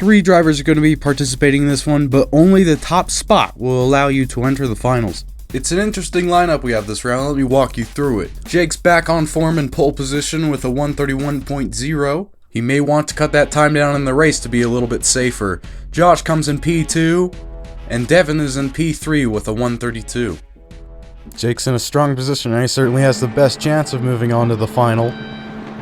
3 drivers are going to be participating in this one, but only the top spot will allow you to enter the finals. It's an interesting lineup we have this round. Let me walk you through it. Jake's back on form in pole position with a 131.0. He may want to cut that time down in the race to be a little bit safer. Josh comes in P2, and Devin is in P3 with a 132. Jake's in a strong position, and he certainly has the best chance of moving on to the final.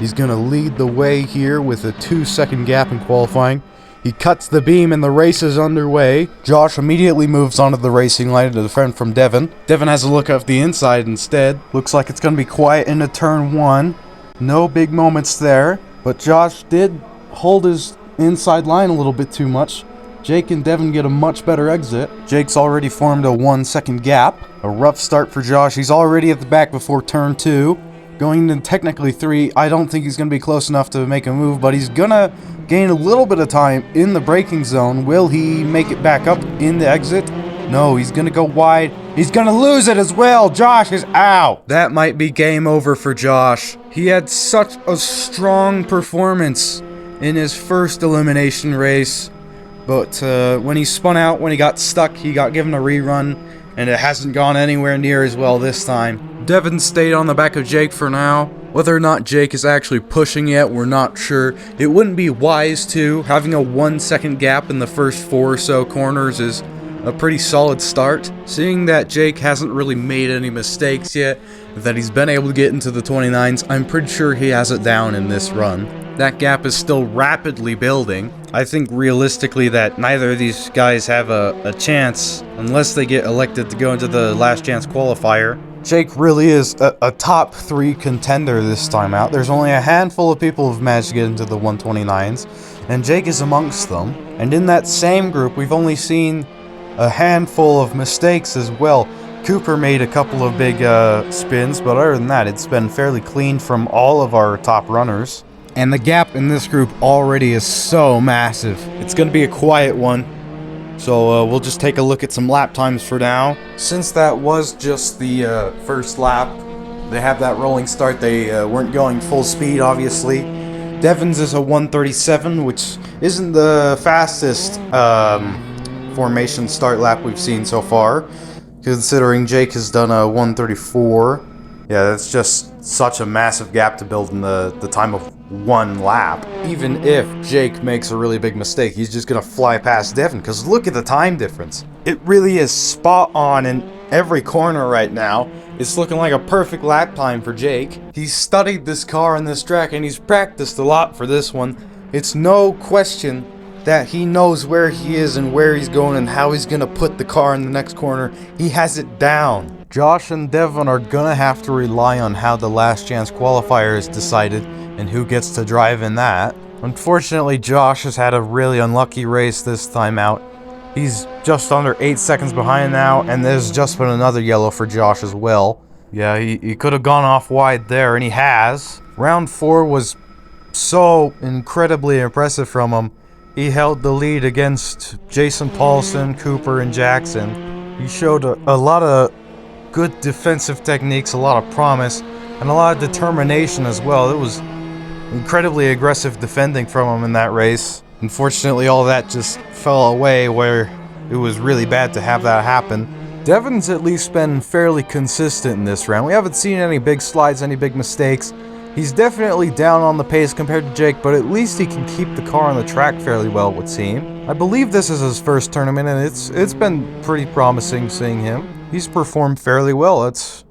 He's going to lead the way here with a 2-second gap in qualifying. He cuts the beam and the race is underway. Josh immediately moves onto the racing line to defend from Devin. Devin has a look off the inside instead. Looks like it's going to be quiet into turn 1. No big moments there. But Josh did hold his inside line a little bit too much. Jake and Devin get a much better exit. Jake's already formed a 1-second gap. A rough start for Josh. He's already at the back before turn 2. Going into technically 3. I don't think he's going to be close enough to make a move, but he's going to gain a little bit of time in the braking zone. Will he make it back up in the exit? No, he's going to go wide. He's going to lose it as well. Josh is out. That might be game over for Josh. He had such a strong performance in his first elimination race. But when he spun out, when he got stuck, he got given a rerun. And it hasn't gone anywhere near as well this time. Devin stayed on the back of Jake for now. Whether or not Jake is actually pushing yet, we're not sure. It wouldn't be wise to. Having a 1-second gap in the first 4 or so corners is a pretty solid start. Seeing that Jake hasn't really made any mistakes yet, that he's been able to get into the 29s, I'm pretty sure he has it down in this run. That gap is still rapidly building. I think realistically that neither of these guys have a chance unless they get elected to go into the last chance qualifier. Jake really is a top 3 contender this time out. There's only a handful of people who've managed to get into the 129s, and Jake is amongst them. And in that same group, we've only seen a handful of mistakes as well. Cooper made a couple of big spins, but other than that, it's been fairly clean from all of our top runners. And the gap in this group already is so massive. It's going to be a quiet one. So we'll just take a look at some lap times for now. Since that was just the first lap, they have that rolling start. They weren't going full speed, obviously. Devin's is a 137, which isn't the fastest formation start lap we've seen so far, considering Jake has done a 134. Yeah, that's just such a massive gap to build in the time of 1 lap. Even if Jake makes a really big mistake, he's just going to fly past Devin, because look at the time difference. It really is spot on in every corner right now. It's looking like a perfect lap time for Jake. He's studied this car and this track, and he's practiced a lot for this one. It's no question that he knows where he is and where he's going and how he's going to put the car in the next corner. He has it down. Josh and Devin are gonna have to rely on how the last chance qualifier is decided and who gets to drive in that. Unfortunately, Josh has had a really unlucky race this time out. He's just under 8 seconds behind now, and there's just been another yellow for Josh as well. Yeah, he could have gone off wide there, and he has. Round 4 was so incredibly impressive from him. He held the lead against Jason Paulson, Cooper, and Jackson. He showed a lot of good defensive techniques, a lot of promise, and a lot of determination as well. It was incredibly aggressive defending from him in that race. Unfortunately, all that just fell away where it was really bad to have that happen. Devin's at least been fairly consistent in this round. We haven't seen any big slides, any big mistakes. He's definitely down on the pace compared to Jake, but at least he can keep the car on the track fairly well, it would seem. I believe this is his first tournament, and it's been pretty promising seeing him. He's performed fairly well. It's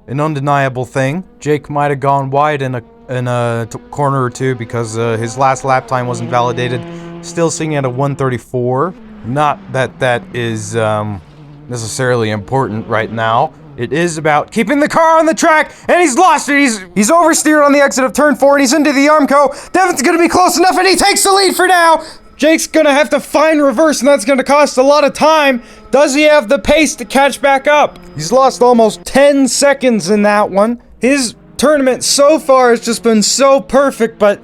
an undeniable thing. Jake might have gone wide in a corner or two because his last lap time wasn't validated. Still sitting at a 134. Not that that is necessarily important right now. It is about keeping the car on the track, and he's lost it. He's oversteered on the exit of turn 4, and he's into the Armco. Devin's gonna be close enough, and he takes the lead for now. Jake's gonna have to find reverse, and that's gonna cost a lot of time. Does he have the pace to catch back up? He's lost almost 10 seconds in that one. His tournament so far has just been so perfect, but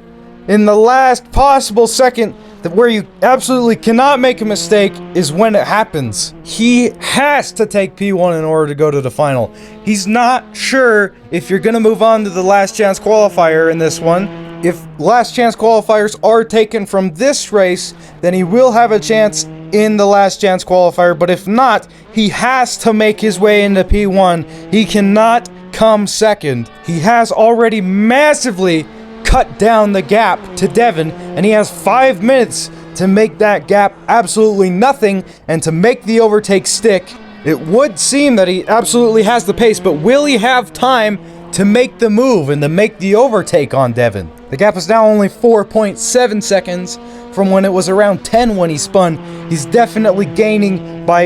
in the last possible second, where you absolutely cannot make a mistake is when it happens. He has to take P1 in order to go to the final. He's not sure if you're going to move on to the last chance qualifier in this one. If last chance qualifiers are taken from this race, then he will have a chance in the last chance qualifier, but if not, he has to make his way into P1. He cannot come second. He has already massively cut down the gap to Devin, and he has 5 minutes to make that gap absolutely nothing and to make the overtake stick. It would seem that he absolutely has the pace, but will he have time to make the move and to make the overtake on Devin? The gap is now only 4.7 seconds from when it was around 10 when he spun. He's definitely gaining by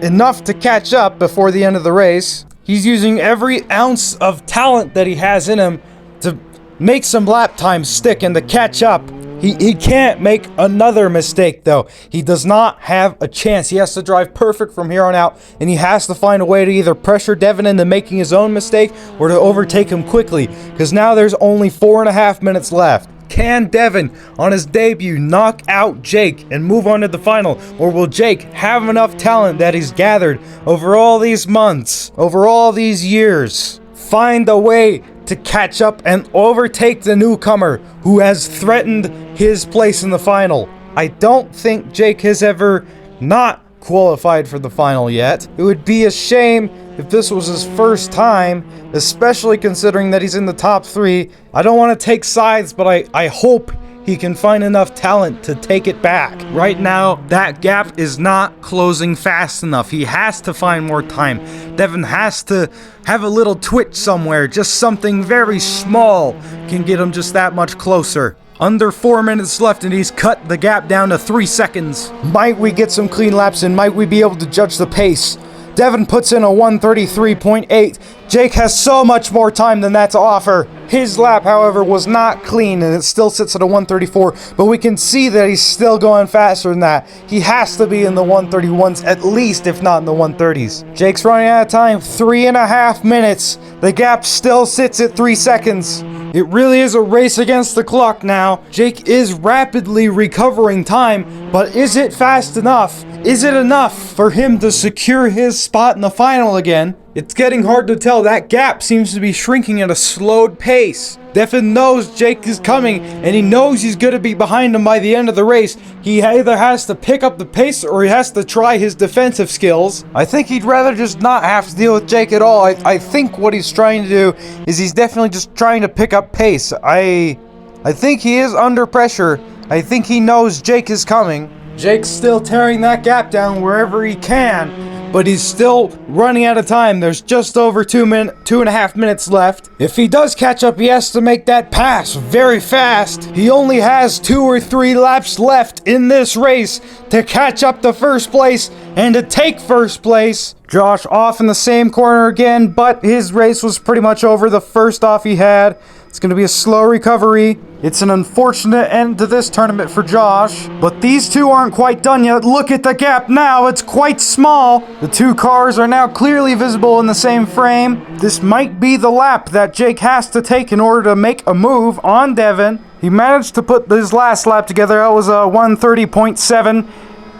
enough to catch up before the end of the race. He's using every ounce of talent that he has in him to make some lap times stick and to catch up. He can't make another mistake, though. He does not have a chance. He has to drive perfect from here on out, and he has to find a way to either pressure Devin into making his own mistake or to overtake him quickly, because now there's only 4.5 minutes left. Can Devin, on his debut, knock out Jake and move on to the final? Or will Jake have enough talent that he's gathered over all these months, over all these years, find a way to catch up and overtake the newcomer who has threatened his place in the final? I don't think Jake has ever not qualified for the final yet. It would be a shame if this was his first time, especially considering that he's in the top 3. I don't want to take sides, but I hope he can find enough talent to take it back. Right now, that gap is not closing fast enough. He has to find more time. Devin has to have a little twitch somewhere. Just something very small can get him just that much closer. Under 4 minutes left, and he's cut the gap down to 3 seconds. Might we get some clean laps, and might we be able to judge the pace? Devin puts in a 1:33.8. Jake has so much more time than that to offer. His lap, however, was not clean, and it still sits at a 1:34, but we can see that he's still going faster than that. He has to be in the 1:31s at least, if not in the 1:30s. Jake's running out of time, 3.5 minutes. The gap still sits at 3 seconds. It really is a race against the clock now. Jake is rapidly recovering time, but is it fast enough? Is it enough for him to secure his spot in the final again? It's getting hard to tell. That gap seems to be shrinking at a slowed pace. Devin knows Jake is coming, and he knows he's going to be behind him by the end of the race. He either has to pick up the pace or he has to try his defensive skills. I think he'd rather just not have to deal with Jake at all. I think what he's trying to do is he's definitely just trying to pick up pace. I think he is under pressure. I think he knows Jake is coming. Jake's still tearing that gap down wherever he can, but he's still running out of time. There's just over 2.5 minutes left. If he does catch up, he has to make that pass very fast. He only has 2 or 3 laps left in this race to catch up to first place and to take first place. Josh off in the same corner again, but his race was pretty much over. The first off he had. It's going to be a slow recovery. It's an unfortunate end to this tournament for Josh, but these two aren't quite done yet. Look at the gap now. It's quite small. The 2 cars are now clearly visible in the same frame. This might be the lap that Jake has to take in order to make a move on Devin. He managed to put his last lap together. That was a 1:30.7.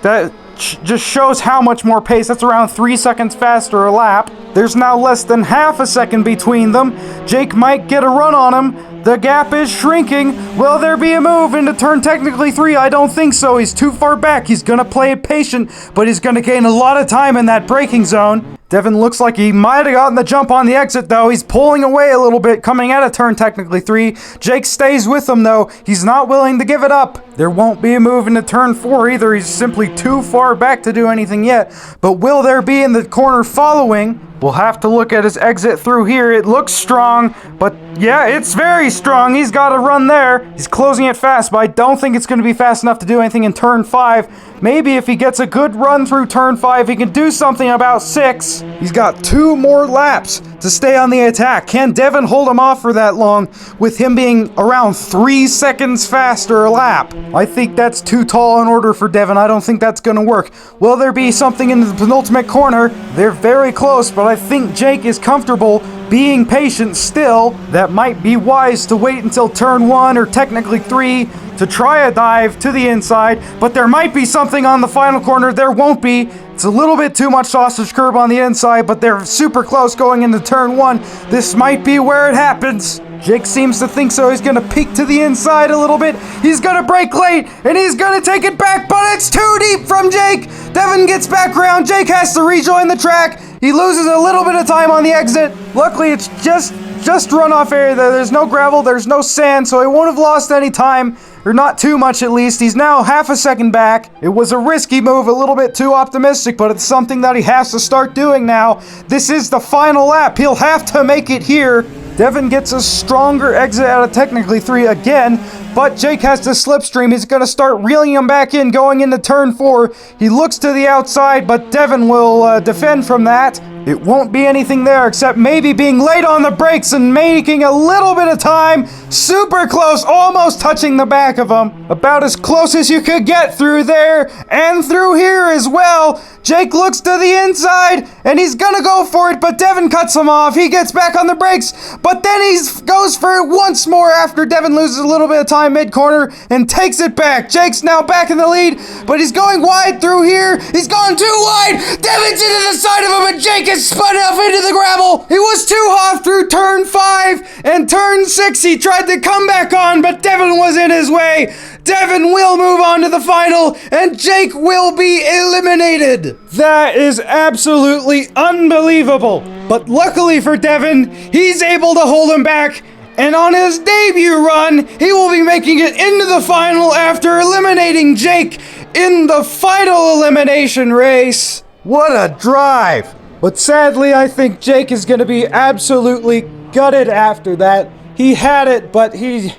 That just shows how much more pace. That's around 3 seconds faster a lap. There's now less than half a second between them. Jake might get a run on him. The gap is shrinking. Will there be a move into turn technically 3? I don't think so. He's too far back. He's going to play it patient, but he's going to gain a lot of time in that braking zone. Devin looks like he might have gotten the jump on the exit, though. He's pulling away a little bit, coming out of turn technically 3. Jake stays with him, though. He's not willing to give it up. There won't be a move into turn 4 either. He's simply too far back to do anything yet. But will there be in the corner following? We'll have to look at his exit through here. It looks strong, but yeah, it's very strong. He's got to run there. He's closing it fast, but I don't think it's going to be fast enough to do anything in turn 5. Maybe if he gets a good run through turn 5, he can do something about 6. He's got 2 more laps to stay on the attack. Can Devin hold him off for that long with him being around 3 seconds faster a lap? I think that's too tall in order for Devin. I don't think that's going to work. Will there be something in the penultimate corner? They're very close, but I think Jake is comfortable being patient still. That might be wise to wait until turn 1 or technically 3 to try a dive to the inside, but there might be something on the final corner. There won't be. It's a little bit too much sausage curb on the inside, but they're super close going into turn 1. This might be where it happens. Jake seems to think so. He's gonna peek to the inside a little bit. He's gonna brake late, and he's gonna take it back, but it's too deep from Jake. Devin gets back around. Jake has to rejoin the track. He loses a little bit of time on the exit. Luckily, it's just runoff area there. There's no gravel, there's no sand, so he won't have lost any time, or not too much at least. He's now half a second back. It was a risky move, a little bit too optimistic, but it's something that he has to start doing now. This is the final lap. He'll have to make it here. Devin gets a stronger exit out of technically 3 again, but Jake has to slipstream. He's going to start reeling him back in going into turn 4. He looks to the outside, but Devin will defend from that. It won't be anything there except maybe being late on the brakes and making a little bit of time. Super close, almost touching the back of him. About as close as you could get through there and through here as well. Jake looks to the inside and he's gonna go for it, but Devin cuts him off. He gets back on the brakes, but then he goes for it once more after Devin loses a little bit of time mid-corner and takes it back. Jake's now back in the lead, but he's going wide through here. He's gone too wide. Devin's into the side of him, and Jake is spun off into the gravel. He was too off through turn 5 and turn 6. He tried to come back on, but Devin was in his way. Devin will move on to the final, and Jake will be eliminated. That is absolutely unbelievable. But luckily for Devin, he's able to hold him back, and on his debut run, he will be making it into the final after eliminating Jake in the final elimination race. What a drive. But sadly, I think Jake is going to be absolutely gutted after that. He had it, but he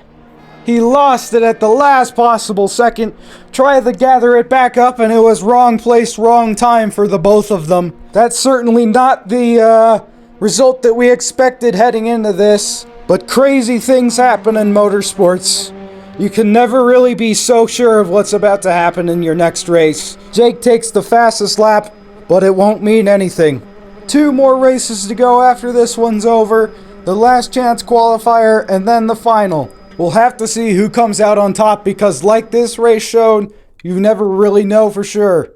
lost it at the last possible second. Tried to gather it back up, and it was wrong place, wrong time for the both of them. That's certainly not the result that we expected heading into this. But crazy things happen in motorsports. You can never really be so sure of what's about to happen in your next race. Jake takes the fastest lap, but it won't mean anything. 2 more races to go after this one's over. The last chance qualifier, and then the final. We'll have to see who comes out on top, because like this race showed, you never really know for sure.